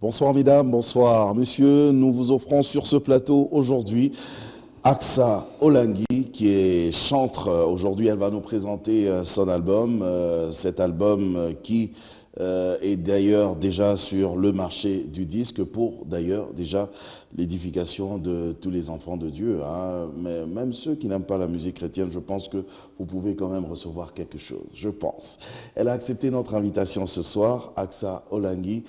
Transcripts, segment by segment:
Bonsoir mesdames, bonsoir messieurs. Nous vous offrons sur ce plateau aujourd'hui Aksa Olangui qui est chantre. Aujourd'hui, elle va nous présenter son album. Cet album qui est d'ailleurs déjà sur le marché du disque pour d'ailleurs déjà l'édification de tous les enfants de Dieu. Hein. Mais même ceux qui n'aiment pas la musique chrétienne, je pense que vous pouvez quand même recevoir quelque chose, je pense. Elle a accepté notre invitation ce soir, Aksa Olangui.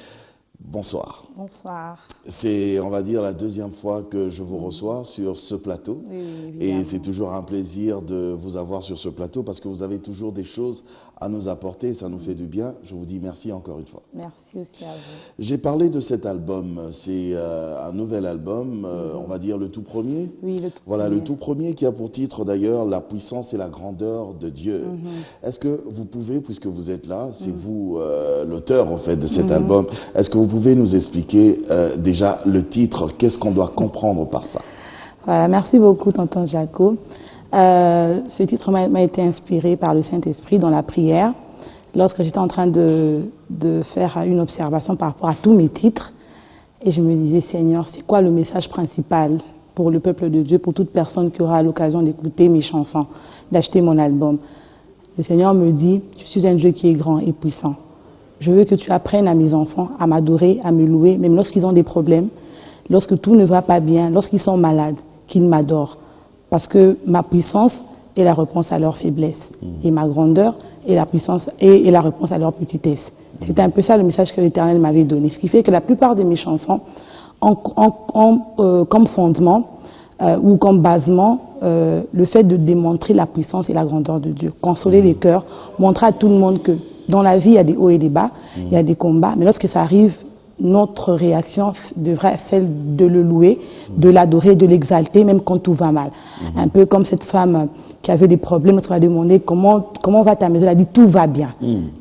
Bonsoir. Bonsoir. C'est, on va dire, la deuxième fois que je vous reçois sur ce plateau. Oui, et c'est toujours un plaisir de vous avoir sur ce plateau parce que vous avez toujours des choses à nous apporter et ça nous fait du bien. Je vous dis merci encore une fois. Merci aussi à vous. J'ai parlé de cet album. C'est un nouvel album, on va dire le tout premier. Oui, le tout voilà, premier. le tout premier qui a pour titre d'ailleurs La puissance et la grandeur de Dieu. Est-ce que vous pouvez, puisque vous êtes là, c'est vous l'auteur en fait de cet album, est-ce que vous pouvez nous expliquer déjà le titre, qu'est-ce qu'on doit comprendre par ça? Voilà, merci beaucoup, tonton Jaco. Ce titre m'a été inspiré par le Saint-Esprit dans la prière. Lorsque j'étais en train de faire une observation par rapport à tous mes titres, et je me disais, Seigneur, c'est quoi le message principal pour le peuple de Dieu, pour toute personne qui aura l'occasion d'écouter mes chansons, d'acheter mon album? Le Seigneur me dit, je suis un Dieu qui est grand et puissant. Je veux que tu apprennes à mes enfants à m'adorer, à me louer, même lorsqu'ils ont des problèmes, lorsque tout ne va pas bien, lorsqu'ils sont malades, qu'ils m'adorent. Parce que ma puissance est la réponse à leur faiblesse. Et ma grandeur est la puissance et la réponse à leur petitesse. C'était un peu ça le message que l'Éternel m'avait donné. Ce qui fait que la plupart de mes chansons ont comme fondement ou comme basement le fait de démontrer la puissance et la grandeur de Dieu. Consoler les cœurs, montrer à tout le monde que dans la vie, il y a des hauts et des bas, il y a des combats, mais lorsque ça arrive, notre réaction devrait être celle de le louer, de l'adorer, de l'exalter, même quand tout va mal. Un peu comme cette femme qui avait des problèmes, lorsqu'on a demandé comment va ta maison, elle a dit tout va bien.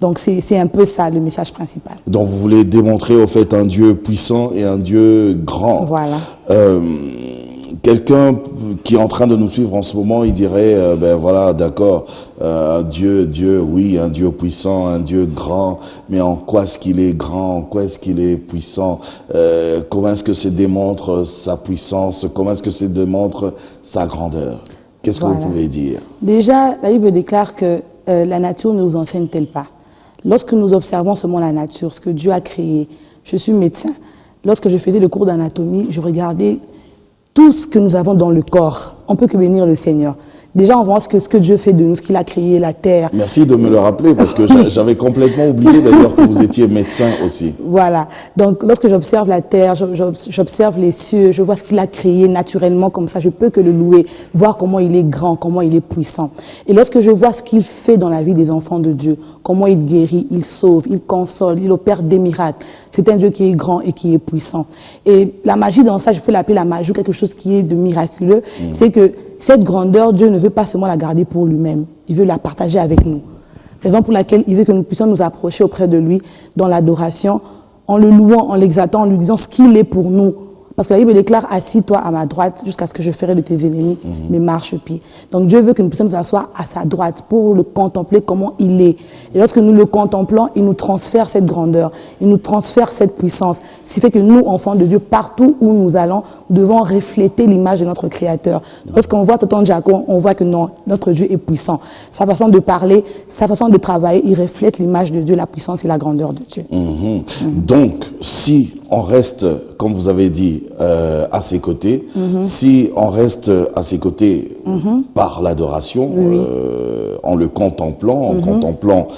Donc c'est un peu ça le message principal. Donc vous voulez démontrer au fait un Dieu puissant et un Dieu grand. Voilà. Quelqu'un qui est en train de nous suivre en ce moment, il dirait, ben voilà, d'accord, un Dieu, oui, un Dieu puissant, un Dieu grand, mais en quoi est-ce qu'il est grand, en quoi est-ce qu'il est puissant, comment est-ce que ça démontre sa puissance, comment est-ce que ça démontre sa grandeur? Qu'est-ce que vous pouvez dire? Déjà, la Bible déclare que la nature ne nous enseigne-t-elle pas? Lorsque nous observons seulement la nature, ce que Dieu a créé, je suis médecin, lorsque je faisais le cours d'anatomie, je regardais tout ce que nous avons dans le corps, on peut que bénir le Seigneur. Déjà, on voit ce que Dieu fait de nous, ce qu'il a créé, la terre. Merci de me le rappeler, parce que j'avais complètement oublié d'ailleurs que vous étiez médecin aussi. Voilà. Donc, lorsque j'observe la terre, j'observe les cieux, je vois ce qu'il a créé naturellement comme ça, je peux que le louer, voir comment il est grand, comment il est puissant. Et lorsque je vois ce qu'il fait dans la vie des enfants de Dieu, comment il guérit, il sauve, il console, il opère des miracles, c'est un Dieu qui est grand et qui est puissant. Et la magie dans ça, je peux l'appeler la magie, quelque chose qui est de miraculeux, c'est que cette grandeur, Dieu ne veut pas seulement la garder pour lui-même, il veut la partager avec nous. Raison pour laquelle il veut que nous puissions nous approcher auprès de lui dans l'adoration, en le louant, en l'exaltant, en lui disant ce qu'il est pour nous. Parce que la Bible déclare, assis-toi à ma droite jusqu'à ce que je ferai de tes ennemis mes marchepieds. Donc Dieu veut que nous puissions nous asseoir à sa droite pour le contempler comment il est. Et lorsque nous le contemplons, il nous transfère cette grandeur, il nous transfère cette puissance. Ce qui fait que nous, enfants de Dieu, partout où nous allons, nous devons refléter l'image de notre Créateur. Lorsqu'on voit tonton Jaco, on voit que non, notre Dieu est puissant. Sa façon de parler, sa façon de travailler, il reflète l'image de Dieu, la puissance et la grandeur de Dieu. Donc, si on reste, comme vous avez dit, à ses côtés, si on reste à ses côtés par l'adoration, en le contemplant, en contemplant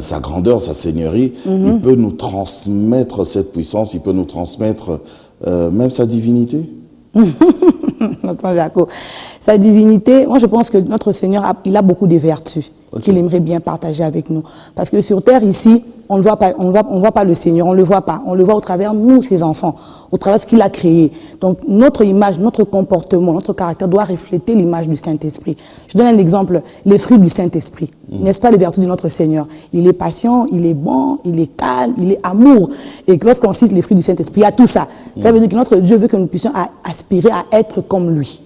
sa grandeur, sa seigneurie, il peut nous transmettre cette puissance, il peut nous transmettre même sa divinité. Tonton Jaco, sa divinité, moi je pense que notre Seigneur, il a beaucoup de vertus qu'il aimerait bien partager avec nous. Parce que sur terre ici, on ne voit pas, on voit pas le Seigneur, on le voit pas. On le voit au travers nous, ses enfants, au travers de ce qu'il a créé. Donc notre image, notre comportement, notre caractère doit refléter l'image du Saint-Esprit. Je donne un exemple, les fruits du Saint-Esprit. N'est-ce pas les vertus de notre Seigneur? Il est patient, il est bon, il est calme, il est amour. Et que lorsqu'on cite les fruits du Saint-Esprit, il y a tout ça. Ça veut dire que notre Dieu veut que nous puissions aspirer à être comme lui.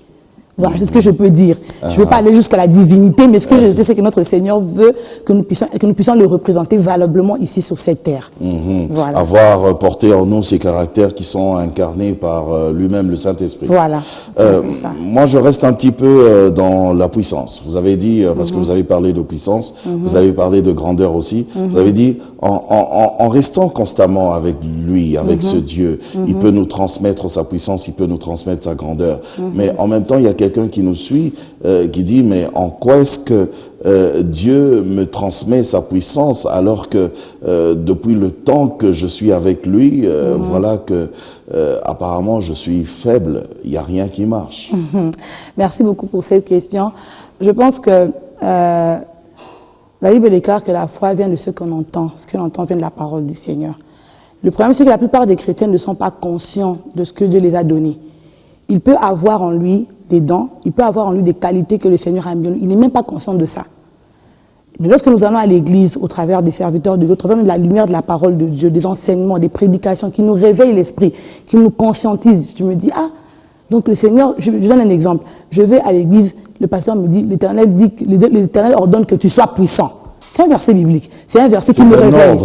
Voilà, c'est ce que je peux dire. Je ne veux pas aller jusqu'à la divinité, mais ce que je sais, c'est que notre Seigneur veut que nous puissions le représenter valablement ici sur cette terre. Voilà. Avoir porté en nous ces caractères qui sont incarnés par lui-même, le Saint-Esprit. Voilà. Ça. Moi, je reste un petit peu dans la puissance. Vous avez dit, parce que vous avez parlé de puissance, vous avez parlé de grandeur aussi, vous avez dit, en restant constamment avec lui, avec ce Dieu, il peut nous transmettre sa puissance, il peut nous transmettre sa grandeur. Mais en même temps, il y a quelqu'un qui nous suit, qui dit, mais en quoi est-ce que Dieu me transmet sa puissance alors que depuis le temps que je suis avec lui, voilà que apparemment je suis faible, il n'y a rien qui marche. Merci beaucoup pour cette question. Je pense que la Bible déclare que la foi vient de ce qu'on entend. Ce qu'on entend vient de la parole du Seigneur. Le problème, c'est que la plupart des chrétiens ne sont pas conscients de ce que Dieu les a donné. Il peut avoir en lui des dons, il peut avoir en lui des qualités que le Seigneur a mis en lui. Il n'est même pas conscient de ça. Mais lorsque nous allons à l'église, au travers des serviteurs de Dieu, au travers de la lumière de la parole de Dieu, des enseignements, des prédications qui nous réveillent l'esprit, qui nous conscientisent, je me dis, ah, donc le Seigneur, je donne un exemple. Je vais à l'église, le pasteur me dit, l'Éternel ordonne que tu sois puissant. C'est un verset biblique. C'est un verset qui me réveille.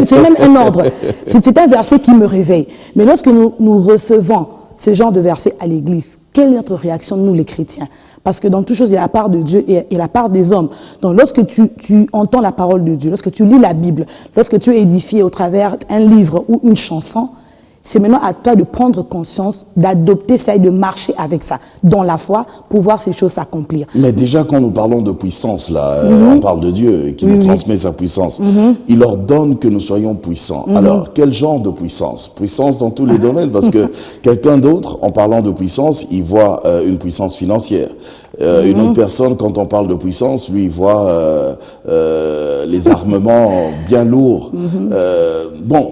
C'est même un ordre. C'est un verset qui me réveille. Mais lorsque nous recevons ce genre de verset à l'église, quelle est notre réaction, nous les chrétiens? Parce que dans toute chose, il y a la part de Dieu et la part des hommes. Donc lorsque tu entends la parole de Dieu, lorsque tu lis la Bible, lorsque tu es édifié au travers d'un livre ou une chanson, c'est maintenant à toi de prendre conscience, d'adopter ça et de marcher avec ça, dans la foi, pour voir ces choses s'accomplir. Mais déjà, quand nous parlons de puissance, là, on parle de Dieu qui nous transmet sa puissance. Il ordonne que nous soyons puissants. Alors, quel genre de puissance? Puissance dans tous les domaines, parce que quelqu'un d'autre, en parlant de puissance, il voit une puissance financière. Une autre personne, quand on parle de puissance, lui, il voit les armements bien lourds. Bon,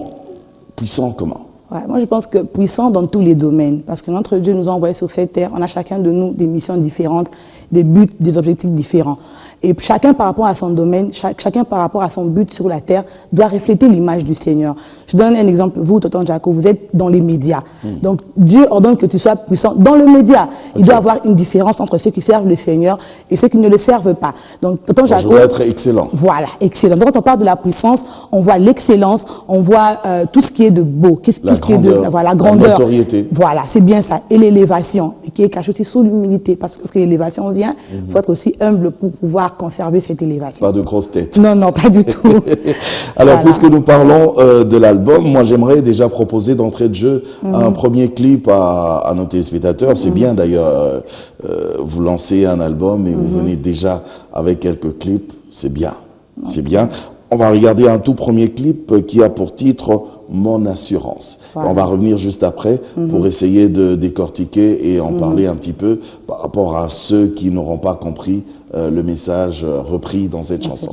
puissant comment? Ouais, moi, je pense que puissant dans tous les domaines, parce que notre Dieu nous a envoyés sur cette terre, on a chacun de nous des missions différentes, des buts, des objectifs différents. Et chacun par rapport à son domaine, chacun par rapport à son but sur la terre, doit refléter l'image du Seigneur. Je donne un exemple. Vous, Tonton Jaco, vous êtes dans les médias. Donc, Dieu ordonne que tu sois puissant dans le média. Il doit avoir une différence entre ceux qui servent le Seigneur et ceux qui ne le servent pas. Donc, Tonton Jaco... Je dois être excellent. Voilà, excellent. Donc, quand on parle de la puissance, on voit l'excellence, on voit tout ce qui est de beau, tout ce qui est de la grandeur. La notoriété. Voilà, c'est bien ça. Et l'élévation, qui est cachée aussi sous l'humilité, parce que lorsque l'élévation vient, il faut être aussi humble pour pouvoir conserver cette élévation. Pas de grosse tête. Non, non, pas du tout. Alors, puisque nous parlons de l'album, moi j'aimerais déjà proposer d'entrée de jeu un premier clip à nos téléspectateurs. C'est bien d'ailleurs, vous lancez un album et vous venez déjà avec quelques clips. C'est bien, c'est bien. On va regarder un tout premier clip qui a pour titre Mon assurance. Voilà. On va revenir juste après pour essayer de décortiquer et en parler un petit peu par rapport à ceux qui n'auront pas compris le message repris dans cette chanson.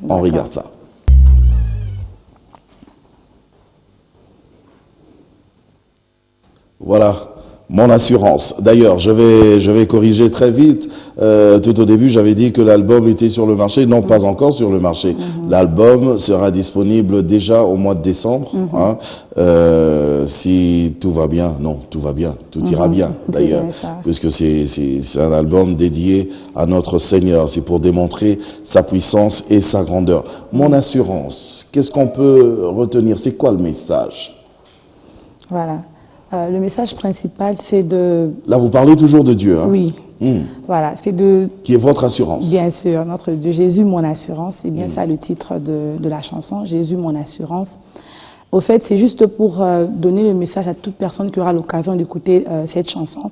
On regarde ça. Voilà. Mon assurance. D'ailleurs, je vais corriger très vite. Tout au début, j'avais dit que l'album était sur le marché. Non, pas encore sur le marché. L'album sera disponible déjà au mois de décembre. Hein. Si tout va bien, non, tout va bien, tout ira bien d'ailleurs, puisque c'est un album dédié à notre Seigneur. C'est pour démontrer sa puissance et sa grandeur. Mon assurance. Qu'est-ce qu'on peut retenir? C'est quoi le message? Voilà. Le message principal, c'est de... Là, vous parlez toujours de Dieu. Hein? Oui. Voilà, c'est de... Qui est votre assurance. Bien sûr, notre Dieu. Jésus, mon assurance. C'est bien ça le titre de la chanson. Jésus, mon assurance. Au fait, c'est juste pour donner le message à toute personne qui aura l'occasion d'écouter cette chanson,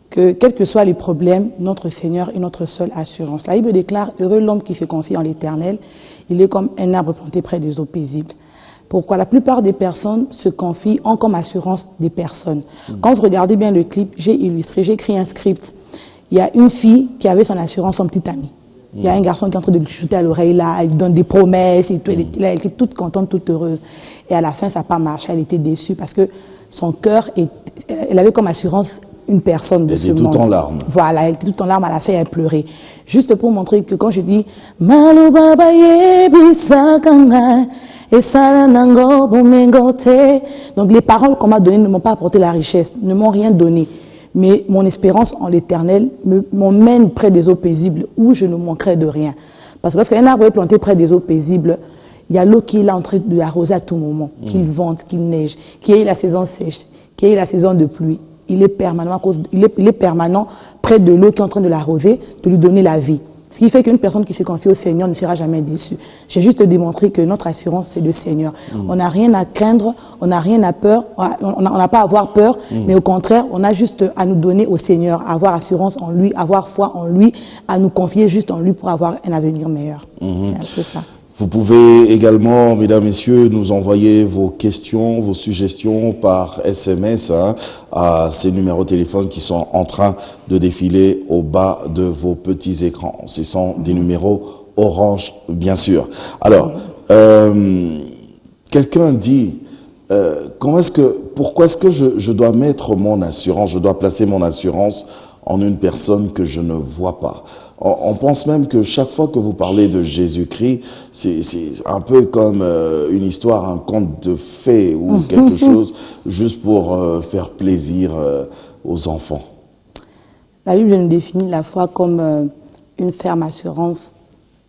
que quels que soient les problèmes, notre Seigneur est notre seule assurance. La Bible déclare, heureux l'homme qui se confie en l'Éternel. Il est comme un arbre planté près des eaux paisibles. Pourquoi? La plupart des personnes se confient, ont comme assurance des personnes. Quand vous regardez bien le clip, j'ai illustré, j'ai écrit un script. Il y a une fille qui avait son assurance, son petit ami. Il y a un garçon qui est en train de lui chuter à l'oreille là, elle lui donne des promesses et tout. Elle était toute contente, toute heureuse. Et à la fin, ça n'a pas marché, elle était déçue parce que son cœur, elle avait comme assurance une personne de ce monde. Elle était toute en larmes. Voilà, elle était toute en larmes, à la fin, elle pleurait. Juste pour montrer que quand je dis « Malu baba yebi sakana » donc les paroles qu'on m'a données ne m'ont pas apporté la richesse, ne m'ont rien donné. Mais mon espérance en l'Éternel m'emmène près des eaux paisibles où je ne manquerai de rien. Parce que lorsqu'un arbre est planté près des eaux paisibles, il y a l'eau qui est là en train de l'arroser à tout moment, qu'il vente, qu'il neige, qu'il y ait la saison sèche, qu'il y ait la saison de pluie. Il est permanent, il est permanent près de l'eau qui est en train de l'arroser, de lui donner la vie. Ce qui fait qu'une personne qui se confie au Seigneur ne sera jamais déçue. J'ai juste démontré que notre assurance, c'est le Seigneur. On n'a rien à craindre, on n'a rien à peur, on n'a pas à avoir peur, mais au contraire, on a juste à nous donner au Seigneur, à avoir assurance en lui, avoir foi en lui, à nous confier juste en lui pour avoir un avenir meilleur. C'est un peu ça. Vous pouvez également, mesdames, messieurs, nous envoyer vos questions, vos suggestions par SMS à ces numéros de téléphone qui sont en train de défiler au bas de vos petits écrans. Ce sont des numéros orange, bien sûr. Alors, quelqu'un dit, pourquoi est-ce que je dois mettre mon assurance, je dois placer mon assurance en une personne que je ne vois pas? On pense même que chaque fois que vous parlez de Jésus-Christ, c'est un peu comme une histoire, un conte de fées ou quelque chose juste pour faire plaisir aux enfants. La Bible nous définit la foi comme une ferme assurance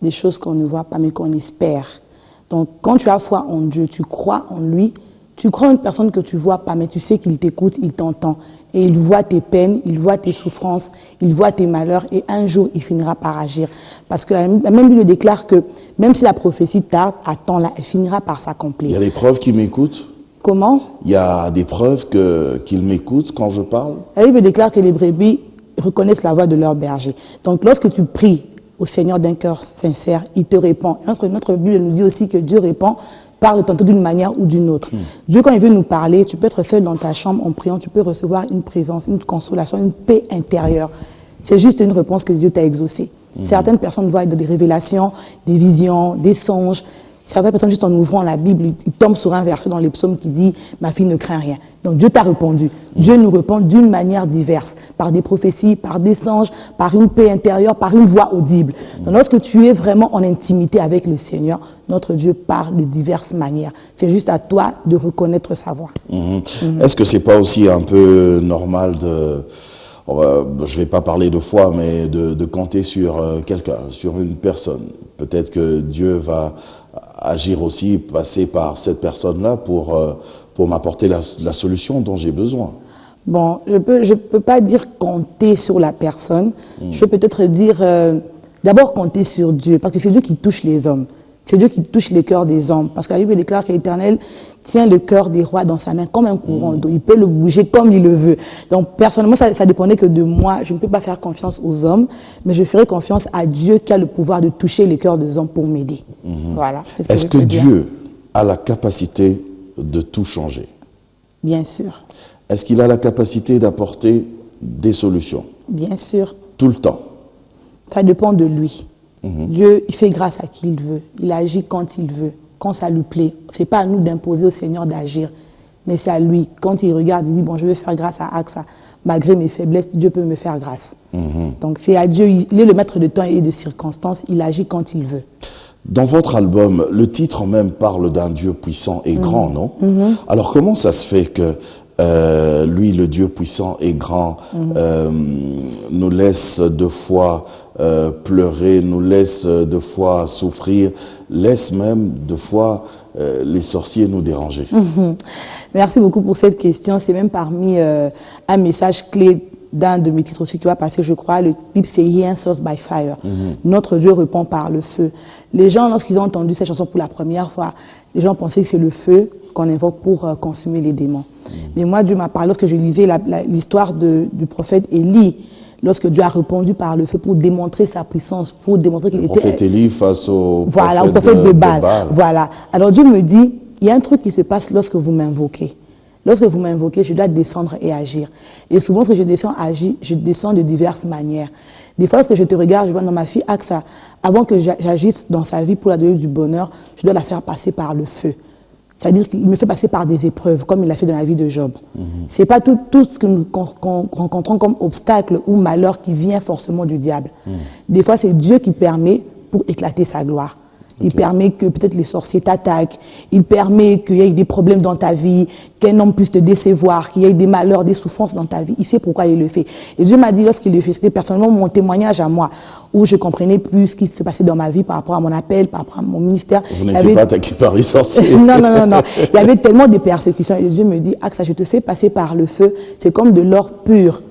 des choses qu'on ne voit pas mais qu'on espère. Donc quand tu as foi en Dieu, tu crois en lui, tu crois en une personne que tu ne vois pas mais tu sais qu'il t'écoute, il t'entend. Et il voit tes peines, il voit tes souffrances, il voit tes malheurs et un jour, il finira par agir. Parce que la même Bible déclare que même si la prophétie tarde, attends-la, elle finira par s'accomplir. Il y a des preuves qu'il m'écoute? Comment? Il y a des preuves qu'il m'écoute quand je parle? La Bible déclare que les brebis reconnaissent la voix de leur berger. Donc lorsque tu pries au Seigneur d'un cœur sincère, il te répond. Notre Bible nous dit aussi que Dieu répond, parle tantôt d'une manière ou d'une autre. Dieu, quand il veut nous parler, tu peux être seul dans ta chambre en priant, tu peux recevoir une présence, une consolation, une paix intérieure. C'est juste une réponse que Dieu t'a exaucée. Certaines personnes voient des révélations, des visions, des songes. Certaines personnes, juste en ouvrant la Bible, ils tombent sur un verset dans les psaumes qui dit « Ma fille ne craint rien ». Donc Dieu t'a répondu. Dieu nous répond d'une manière diverse, par des prophéties, par des songes, par une paix intérieure, par une voix audible. Donc lorsque tu es vraiment en intimité avec le Seigneur, notre Dieu parle de diverses manières. C'est juste à toi de reconnaître sa voix. Est-ce que c'est pas aussi un peu normal de... je vais pas parler de foi, mais de compter sur quelqu'un, sur une personne. Peut-être que Dieu va agir aussi, passer par cette personne-là pour m'apporter la solution dont j'ai besoin. Bon, je peux pas dire compter sur la personne. Je peux peut-être dire d'abord compter sur Dieu, parce que c'est Dieu qui touche les hommes. C'est Dieu qui touche les cœurs des hommes. Parce que la Bible déclare que l'Éternel tient le cœur des rois dans sa main comme un courant d'eau. Il peut le bouger comme il le veut. Donc, personnellement, ça dépendait que de moi. Je ne peux pas faire confiance aux hommes, mais je ferai confiance à Dieu qui a le pouvoir de toucher les cœurs des hommes pour m'aider. Voilà. Est-ce que Dieu a la capacité de tout changer? Bien sûr. Est-ce qu'il a la capacité d'apporter des solutions? Bien sûr. Tout le temps? Ça dépend de lui. Dieu, il fait grâce à qui il veut. Il agit quand il veut, quand ça lui plaît. C'est pas à nous d'imposer au Seigneur d'agir, mais c'est à lui. Quand il regarde, il dit, bon, je vais faire grâce à Aksa. Malgré mes faiblesses, Dieu peut me faire grâce. Donc c'est à Dieu. Il est le maître de temps et de circonstances. Il agit quand il veut. Dans votre album, le titre même parle d'un Dieu puissant et grand, non? Alors comment ça se fait que lui, le Dieu puissant et grand, nous laisse deux fois pleurer, nous laisse deux fois souffrir, laisse même deux fois les sorciers nous déranger? Merci beaucoup pour cette question. C'est même parmi un message clé d'un de mes titres aussi qui va passer, je crois. Le titre, c'est He Answers by Fire. Notre Dieu répond par le feu. Les gens, lorsqu'ils ont entendu cette chanson pour la première fois, les gens pensaient que c'est le feu qu'on invoque pour consumer les démons. Mais moi, Dieu m'a parlé, lorsque je lisais l'histoire du prophète Élie, lorsque Dieu a répondu par le feu pour démontrer sa puissance, pour démontrer qu'il était... Le prophète Élie face au prophète de Baal. Voilà. Alors Dieu me dit, il y a un truc qui se passe lorsque vous m'invoquez. Lorsque vous m'invoquez, je dois descendre et agir. Et souvent, lorsque je descends agir, je descends de diverses manières. Des fois, lorsque je te regarde, je vois dans ma fille Aksa, avant que j'agisse dans sa vie pour la donner du bonheur, je dois la faire passer par le feu. C'est-à-dire qu'il me fait passer par des épreuves, comme il l'a fait dans la vie de Job. C'est pas tout ce que nous rencontrons comme obstacle ou malheur qui vient forcément du diable. Des fois, c'est Dieu qui permet pour éclater sa gloire. Il permet que peut-être les sorciers t'attaquent. Il permet qu'il y ait des problèmes dans ta vie, qu'un homme puisse te décevoir, qu'il y ait des malheurs, des souffrances dans ta vie. Il sait pourquoi il le fait. Et Dieu m'a dit lorsqu'il le fait, c'était personnellement mon témoignage à moi, où je comprenais plus ce qui se passait dans ma vie par rapport à mon appel, par rapport à mon ministère. Vous n'étiez pas attaqué par les sorciers. Non. Il y avait tellement de persécutions. Et Dieu me dit, Aksa, je te fais passer par le feu. C'est comme de l'or pur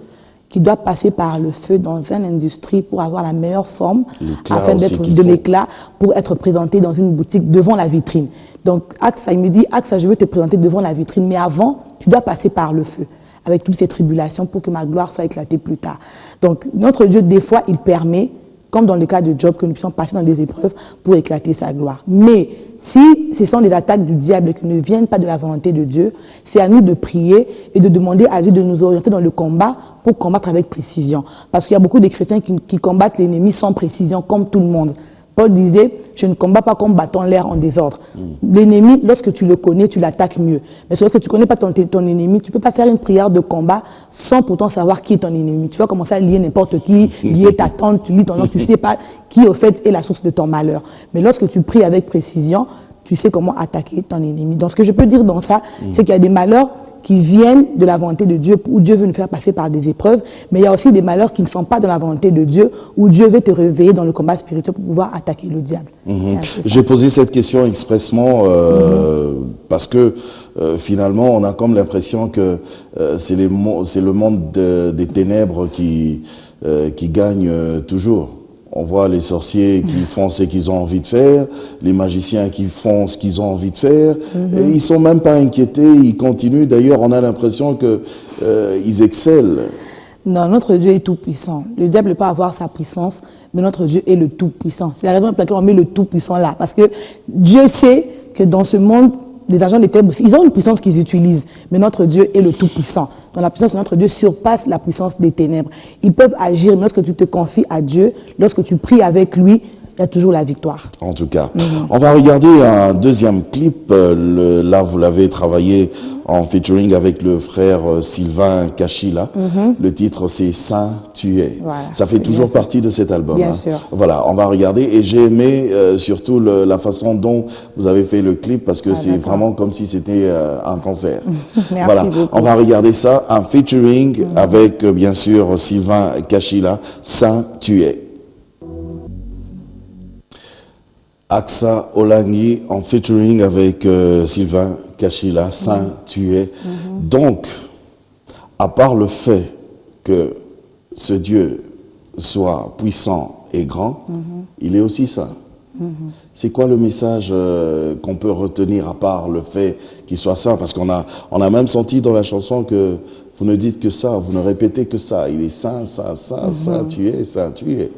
qui doit passer par le feu dans une industrie pour avoir la meilleure forme, afin d'être de l'éclat, pour être présenté dans une boutique devant la vitrine. Donc, Aksa, il me dit, Aksa, je veux te présenter devant la vitrine, mais avant, tu dois passer par le feu, avec toutes ces tribulations pour que ma gloire soit éclatée plus tard. Donc, notre Dieu, des fois, il permet, comme dans le cas de Job, que nous puissions passer dans des épreuves pour éclater sa gloire. Mais si ce sont des attaques du diable qui ne viennent pas de la volonté de Dieu, c'est à nous de prier et de demander à Dieu de nous orienter dans le combat pour combattre avec précision. Parce qu'il y a beaucoup de chrétiens qui combattent l'ennemi sans précision, comme tout le monde. Paul disait, je ne combats pas comme battant l'air en désordre. L'ennemi, lorsque tu le connais, tu l'attaques mieux. Mais lorsque tu ne connais pas ton ennemi, tu ne peux pas faire une prière de combat sans pourtant savoir qui est ton ennemi. Tu vas commencer à lier n'importe qui, lier ta tante, tu lis ton nom, tu ne sais pas qui au fait est la source de ton malheur. Mais lorsque tu pries avec précision, tu sais comment attaquer ton ennemi. Donc ce que je peux dire dans ça, c'est qu'il y a des malheurs qui viennent de la volonté de Dieu, où Dieu veut nous faire passer par des épreuves, mais il y a aussi des malheurs qui ne sont pas de la volonté de Dieu, où Dieu veut te réveiller dans le combat spirituel pour pouvoir attaquer le diable. J'ai posé cette question expressement parce que finalement, on a comme l'impression que c'est le monde des ténèbres qui gagne toujours. On voit les sorciers qui font ce qu'ils ont envie de faire, les magiciens qui font ce qu'ils ont envie de faire, et ils sont même pas inquiétés, ils continuent. D'ailleurs, on a l'impression que ils excellent. Non, notre Dieu est tout-puissant. Le diable peut avoir sa puissance, mais notre Dieu est le tout-puissant. C'est la raison pour laquelle on met le tout-puissant là, parce que Dieu sait que dans ce monde, les agents des ténèbres, ils ont une puissance qu'ils utilisent, mais notre Dieu est le tout-puissant. Donc la puissance de notre Dieu surpasse la puissance des ténèbres. Ils peuvent agir, mais lorsque tu te confies à Dieu, lorsque tu pries avec lui, il y a toujours la victoire. En tout cas, on va regarder un deuxième clip. Là, vous l'avez travaillé en featuring avec le frère Sylvain Kachila. Le titre, c'est Saint tu es. Voilà, ça fait toujours partie de cet album. Bien sûr. Voilà, on va regarder. Et j'ai aimé surtout la façon dont vous avez fait le clip, parce que c'est vraiment comme si c'était un concert. Merci voilà, beaucoup. on va regarder ça, un featuring avec bien sûr Sylvain Kachila, Saint tu es. Aksa Olangi en featuring avec Sylvain Kachila, Saint tu es. Donc, à part le fait que ce Dieu soit puissant et grand, il est aussi saint. C'est quoi le message qu'on peut retenir à part le fait qu'il soit saint? Parce qu'on a même senti dans la chanson que vous ne dites que ça, vous ne répétez que ça. Il est saint, saint, saint, saint tu es, saint tu es.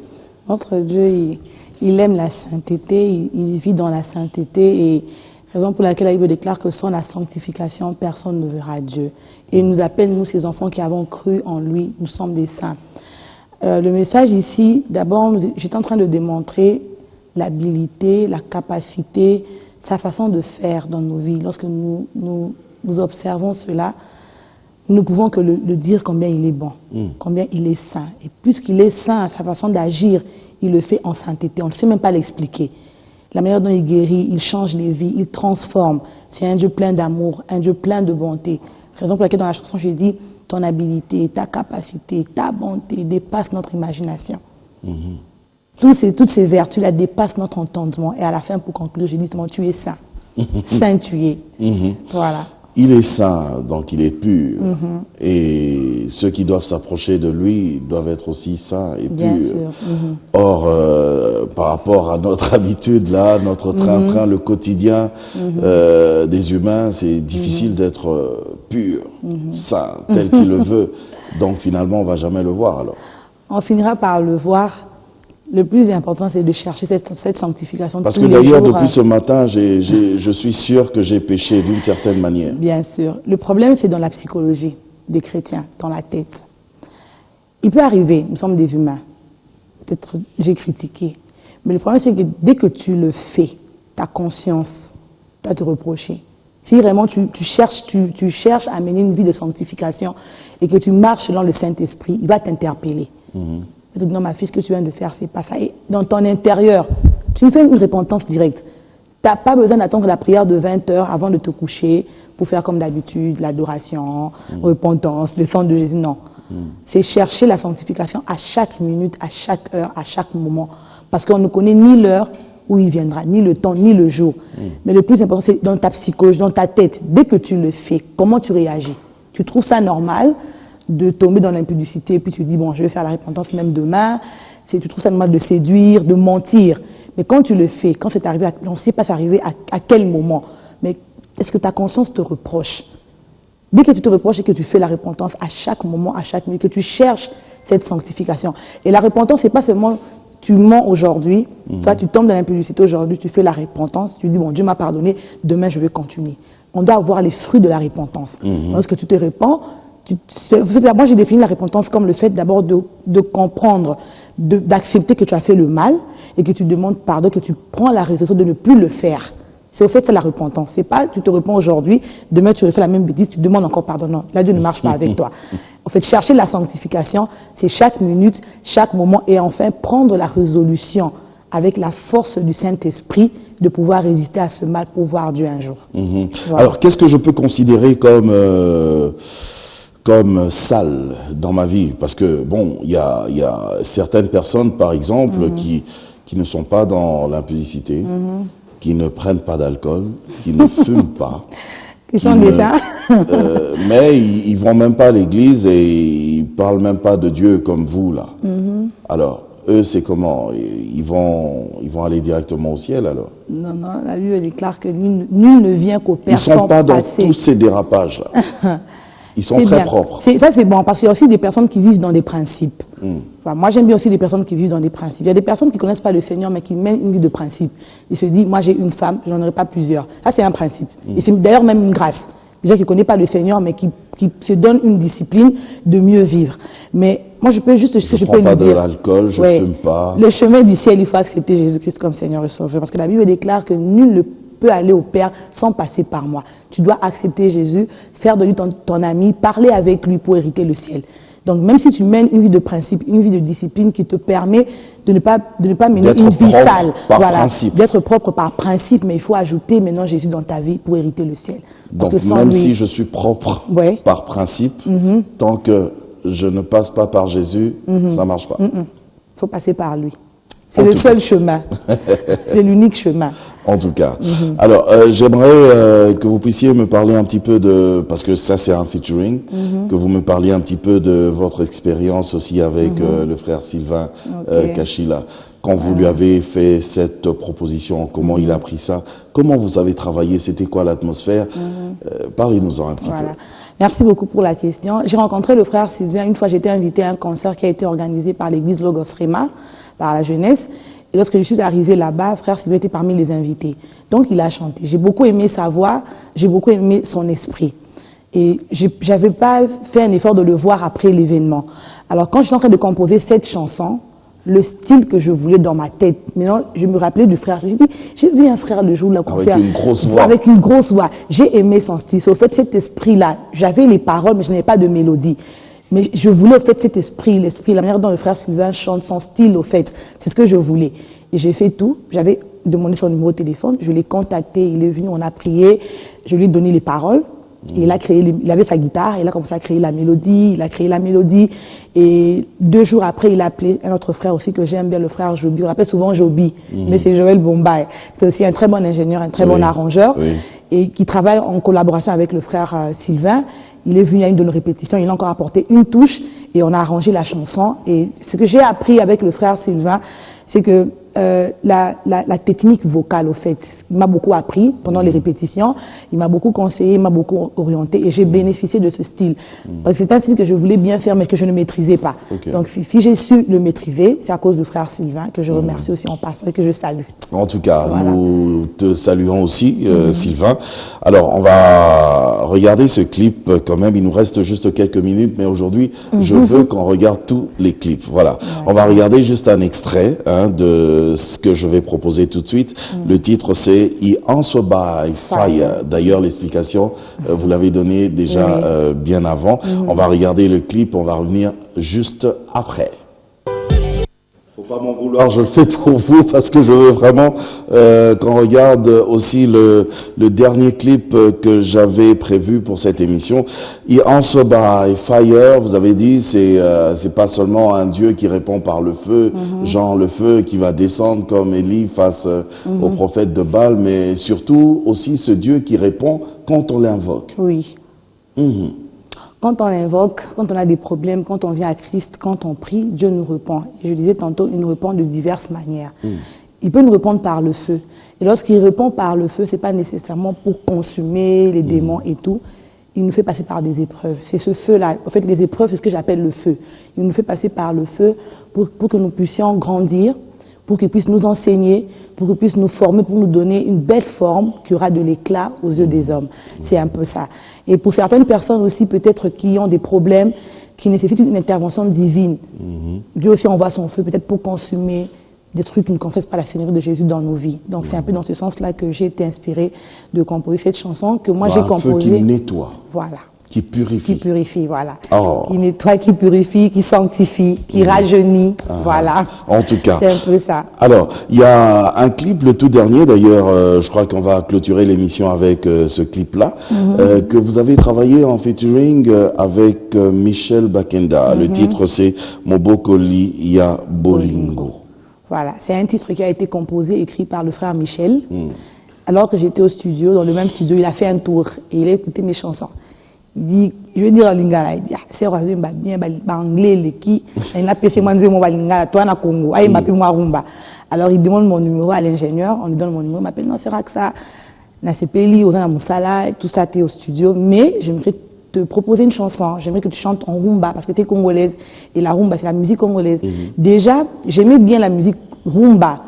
Notre Dieu, il aime la sainteté, il vit dans la sainteté, et raison pour laquelle la Bible déclare que sans la sanctification, personne ne verra Dieu. Et il nous appelle, nous, ces enfants qui avons cru en lui, nous sommes des saints. Le message ici, d'abord, j'étais en train de démontrer l'habilité, la capacité, sa façon de faire dans nos vies. Lorsque nous observons cela, nous ne pouvons que le dire combien il est bon, combien il est saint. Et puisqu'il est saint, sa façon d'agir, il le fait en sainteté. On ne sait même pas l'expliquer. La manière dont il guérit, il change les vies, il transforme. C'est un Dieu plein d'amour, un Dieu plein de bonté. Raison pour laquelle dans la chanson, je dis, ton habilité, ta capacité, ta bonté dépassent notre imagination. Toutes ces vertus là dépassent notre entendement. Et à la fin, pour conclure, je dis, tu es saint. Saint tu es. Voilà. Il est saint, donc il est pur. Et ceux qui doivent s'approcher de lui doivent être aussi saints et Bien purs. sûr. Or, par rapport à notre habitude là, notre train-train, le quotidien des humains, c'est difficile d'être pur, saint, tel qu'il le veut. Donc finalement, on va jamais le voir alors. On finira par le voir. Le plus important, c'est de chercher cette sanctification. Parce tous que les d'ailleurs, jours. depuis ce matin, je suis sûr que j'ai péché d'une certaine manière. Bien sûr. Le problème, c'est dans la psychologie des chrétiens, dans la tête. Il peut arriver, nous sommes des humains. Peut-être j'ai critiqué. Mais le problème, c'est que dès que tu le fais, ta conscience doit te reprocher. Si vraiment tu cherches à mener une vie de sanctification et que tu marches selon le Saint-Esprit, il va t'interpeller. Il te dit, non, ma fille, ce que tu viens de faire, c'est pas ça. Et dans ton intérieur, Tu me fais une repentance directe. Tu n'as pas besoin d'attendre la prière de 20 heures avant de te coucher pour faire comme d'habitude, l'adoration, repentance, le sang de Jésus. Non. C'est chercher la sanctification à chaque minute, à chaque heure, à chaque moment. Parce qu'on ne connaît ni l'heure où il viendra, ni le temps, ni le jour. Mais le plus important, c'est dans ta psychologie, dans ta tête. Dès que tu le fais, comment tu réagis? Tu trouves ça normal de tomber dans l'impudicité, puis tu dis, bon, je vais faire la repentance même demain. Tu trouves ça normal de séduire, de mentir. Mais quand tu le fais, quand c'est arrivé, on ne sait pas c'est arrivé à quel moment. Mais est-ce que ta conscience te reproche? Dès que tu te reproches et que tu fais la repentance à chaque moment, à chaque minute, que tu cherches cette sanctification. Et la repentance, c'est pas seulement tu mens aujourd'hui, toi tu tombes dans l'impudicité aujourd'hui, tu fais la repentance, tu dis bon Dieu m'a pardonné, demain je vais continuer. On doit avoir les fruits de la repentance. Lorsque tu te repens, moi j'ai défini la repentance comme le fait d'abord de comprendre, d'accepter que tu as fait le mal et que tu demandes pardon, que tu prends la résolution de ne plus le faire. C'est au fait, c'est la repentance. C'est pas, tu te repens aujourd'hui, demain tu refais la même bêtise, tu demandes encore pardon. Non, là Dieu ne marche pas avec toi. En fait, chercher la sanctification, c'est chaque minute, chaque moment, et enfin prendre la résolution avec la force du Saint-Esprit de pouvoir résister à ce mal pour voir Dieu un jour. Voilà. Alors, qu'est-ce que je peux considérer comme sale dans ma vie? Parce que, bon, il y a certaines personnes, par exemple, qui ne sont pas dans l'impudicité, qui ne prennent pas d'alcool, qui ne fument pas. Qui sont des saints. Mais ils vont même pas à l'église et ils parlent même pas de Dieu comme vous, là. Alors, eux, c'est comment? Ils vont aller directement au ciel, alors? Non, la Bible déclare que nul ne vient qu'au Père sans passer. Ils sont pas dans tous ces dérapages-là. Ils sont très propres. Ça, c'est bon, parce qu'il y a aussi des personnes qui vivent dans des principes. Enfin, moi, j'aime bien aussi des personnes qui vivent dans des principes. Il y a des personnes qui ne connaissent pas le Seigneur, mais qui mènent une vie de principe. Ils se disent, moi, j'ai une femme, je n'en aurai pas plusieurs. Ça, c'est un principe. Et c'est d'ailleurs même une grâce. Déjà qui ne connaît pas le Seigneur, mais qui se donne une discipline de mieux vivre. Mais moi, je peux juste ce que je peux lui dire. Je ne prends pas de l'alcool, je ne fume pas. Le chemin du ciel, il faut accepter Jésus-Christ comme Seigneur et Sauveur. Parce que la Bible déclare que nul ne peut aller au Père sans passer par moi. Tu dois accepter Jésus, faire de lui ton ami, parler avec lui pour hériter le ciel. Donc, même si tu mènes une vie de principe, une vie de discipline qui te permet de ne pas mener une vie sale, voilà, d'être propre par principe, mais il faut ajouter maintenant Jésus dans ta vie pour hériter le ciel. Parce donc, que même si je suis propre par principe, tant que je ne passe pas par Jésus, ça ne marche pas. Il faut passer par lui. C'est le seul chemin. C'est l'unique chemin. En tout cas. Alors, j'aimerais que vous puissiez me parler un petit peu de, parce que ça c'est un featuring, que vous me parliez un petit peu de votre expérience aussi avec le frère Sylvain Kachila. Quand vous lui avez fait cette proposition, comment il a pris ça? Comment vous avez travaillé? C'était quoi l'atmosphère? Parlez-nous-en un petit peu. Merci beaucoup pour la question. J'ai rencontré le frère Sylvain. Une fois, j'étais invitée à un concert qui a été organisé par l'église Logos Rema, par la jeunesse. Et lorsque je suis arrivée là-bas, frère Sylvain était parmi les invités. Donc, il a chanté. J'ai beaucoup aimé sa voix, j'ai beaucoup aimé son esprit. Et j'avais pas fait un effort de le voir après l'événement. Alors, quand je suis en train de composer cette chanson, le style que je voulais dans ma tête, maintenant, je me rappelais du frère. Je me suis dit, j'ai vu un frère le jour de la concert. Avec une grosse voix. Avec une grosse voix. J'ai aimé son style. C'est au fait cet esprit-là. J'avais les paroles, mais je n'avais pas de mélodie. Mais je voulais au fait cet esprit, l'esprit, la manière dont le frère Sylvain chante, son style au fait. C'est ce que je voulais. Et j'ai fait tout. J'avais demandé son numéro de téléphone. Je l'ai contacté. Il est venu, on a prié. Je lui ai donné les paroles. Et il a créé, il avait sa guitare. Il a commencé à créer la mélodie. Il a créé la mélodie. Et 2 jours après, il a appelé un autre frère aussi que j'aime bien, le frère Joby. On l'appelle souvent Joby. Mais c'est Joël Bombay. C'est aussi un très bon ingénieur, un très bon arrangeur. Et qui travaille en collaboration avec le frère Sylvain. Il est venu à une de nos répétitions, il a encore apporté une touche et on a arrangé la chanson. Et ce que j'ai appris avec le frère Sylvain, c'est que la technique vocale, au fait, il m'a beaucoup appris pendant les répétitions, il m'a beaucoup conseillé, il m'a beaucoup orienté et j'ai bénéficié de ce style. Parce que c'est un style que je voulais bien faire mais que je ne maîtrisais pas. Donc si j'ai su le maîtriser, c'est à cause du frère Sylvain que je remercie aussi en passant et que je salue. En tout cas, nous te saluons aussi, Sylvain. Alors, on va regarder ce clip quand même. Il nous reste juste quelques minutes, mais aujourd'hui, je veux qu'on regarde tous les clips. Voilà. On va regarder juste un extrait de ce que je vais proposer tout de suite. Le titre, c'est « I Answer by Fire ». D'ailleurs, l'explication, vous l'avez donnée déjà bien avant. On va regarder le clip, on va revenir juste après. Faut pas m'en vouloir, je le fais pour vous parce que je veux vraiment qu'on regarde aussi le dernier clip que j'avais prévu pour cette émission. Et Answer by Fire, vous avez dit, c'est pas seulement un Dieu qui répond par le feu, genre le feu qui va descendre comme Élie face au prophète de Baal, mais surtout aussi ce Dieu qui répond quand on l'invoque. Oui. Quand on l'invoque, quand on a des problèmes, quand on vient à Christ, quand on prie, Dieu nous répond. Et je disais tantôt, il nous répond de diverses manières. Il peut nous répondre par le feu. Et lorsqu'il répond par le feu, c'est pas nécessairement pour consumer les démons et tout. Il nous fait passer par des épreuves. C'est ce feu-là. En fait, les épreuves, c'est ce que j'appelle le feu. Il nous fait passer par le feu pour que nous puissions grandir, pour qu'il puisse nous enseigner, pour qu'il puisse nous former, pour nous donner une belle forme qui aura de l'éclat aux yeux des hommes. C'est un peu ça. Et pour certaines personnes aussi, peut-être qui ont des problèmes, qui nécessitent une intervention divine, Dieu aussi envoie son feu, peut-être pour consumer des trucs qui ne confessent pas la Seigneurie de Jésus dans nos vies. Donc c'est un peu dans ce sens-là que j'ai été inspirée de composer cette chanson que moi j'ai composée. Un feu qui nettoie. Voilà. Qui purifie. Qui purifie, voilà. Oh. Qui nettoie, qui purifie, qui sanctifie, qui rajeunit, voilà. En tout cas. C'est un peu ça. Alors, il y a un clip, le tout dernier, d'ailleurs, je crois qu'on va clôturer l'émission avec ce clip-là, que vous avez travaillé en featuring avec Michel Bakenda. Le titre, c'est Mobokoli Ya Bolingo. Voilà, c'est un titre qui a été composé, écrit par le frère Michel. Alors que j'étais au studio, dans le même studio, il a fait un tour et il a écouté mes chansons. Il dit, je vais dire en lingala, il dit, c'est oiseau, bien, anglais, les qui, il a payé moi, mon lingala, toi, na Congo, il m'a payé moi rumba. Alors, il demande mon numéro à l'ingénieur, on lui donne mon numéro, il m'appelle, non, c'est Raksa, na Sepeli, Ozana Moussala, tout ça, t'es au studio, mais j'aimerais te proposer une chanson, j'aimerais que tu chantes en rumba, parce que t'es congolaise, et la rumba, c'est la musique congolaise. Déjà, j'aimais bien la musique rumba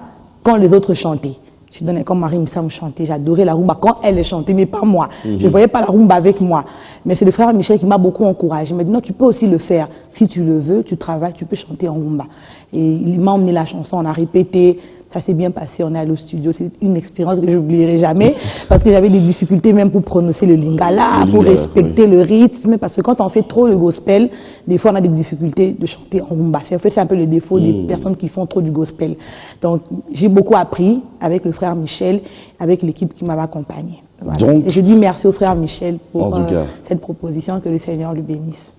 quand les autres chantaient. Je donnais comme Marie Moussa me chanter. J'adorais la rumba quand elle chantait, mais pas moi. Je ne voyais pas la rumba avec moi. Mais c'est le frère Michel qui m'a beaucoup encouragé. Il m'a dit non, tu peux aussi le faire. Si tu le veux, tu travailles, tu peux chanter en rumba. Et il m'a emmené la chanson, on a répété. Ça s'est bien passé, on est allé au studio. C'est une expérience que je n'oublierai jamais parce que j'avais des difficultés même pour prononcer le lingala, pour respecter le rythme. Parce que quand on fait trop le gospel, des fois on a des difficultés de chanter en rumba. En fait, c'est un peu le défaut des personnes qui font trop du gospel. Donc, j'ai beaucoup appris avec le frère Michel, avec l'équipe qui m'avait accompagné. Voilà. Donc, et je dis merci au frère Michel pour cette proposition, que le Seigneur lui bénisse.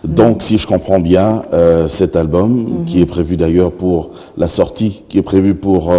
Donc, si je comprends bien, cet album, qui est prévu d'ailleurs pour la sortie, qui est prévu pour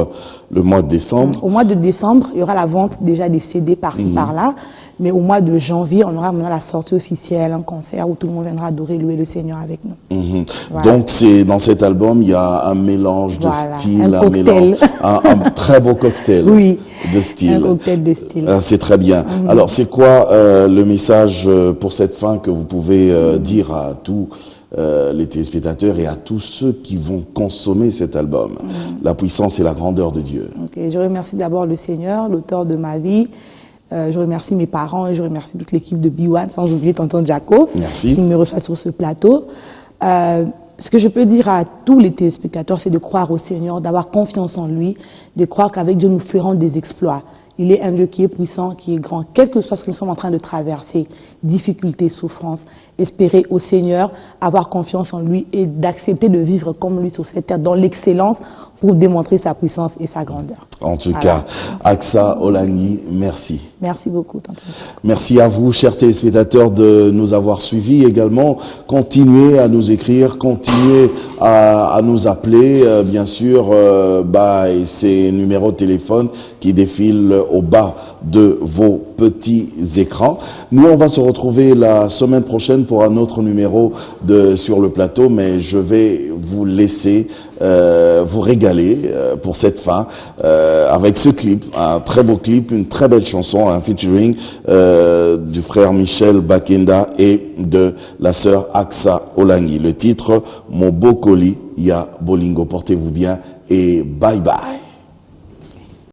le mois de décembre. Au mois de décembre, il y aura la vente déjà des CD par-ci, par-là. Mais au mois de janvier, on aura maintenant la sortie officielle, un concert où tout le monde viendra adorer, louer le Seigneur avec nous. Voilà. Donc, dans cet album, il y a un mélange de style, un cocktail. Un très beau cocktail de style. Un cocktail de style. C'est très bien. Alors, c'est quoi le message pour cette fin que vous pouvez dire à tous les téléspectateurs et à tous ceux qui vont consommer cet album? La puissance et la grandeur de Dieu. Je remercie d'abord le Seigneur, l'auteur de ma vie. Je remercie mes parents et je remercie toute l'équipe de B1, sans oublier tonton Jaco, qui me reçoit sur ce plateau. Ce que je peux dire à tous les téléspectateurs, c'est de croire au Seigneur, d'avoir confiance en lui, de croire qu'avec Dieu, nous ferons des exploits. Il est un Dieu qui est puissant, qui est grand. Quel que soit ce que nous sommes en train de traverser, difficultés, souffrances, espérer au Seigneur, avoir confiance en lui et d'accepter de vivre comme lui sur cette terre, dans l'excellence, pour démontrer sa puissance et sa grandeur. En tout cas, Aksa Olangi, merci. Merci beaucoup, tonton. Merci à vous, chers téléspectateurs, de nous avoir suivis également. Continuez à nous écrire, continuez à nous appeler, bien sûr, et ces numéros de téléphone qui défilent au bas de vos petits écrans. Nous, on va se retrouver la semaine prochaine pour un autre numéro sur le plateau, mais je vais vous laisser vous régaler pour cette fin avec ce clip, un très beau clip, une très belle chanson, un featuring du frère Michel Bakenda et de la sœur Aksa Olangi. Le titre, Mobokoli Ya Bolingo. Portez-vous bien et bye bye.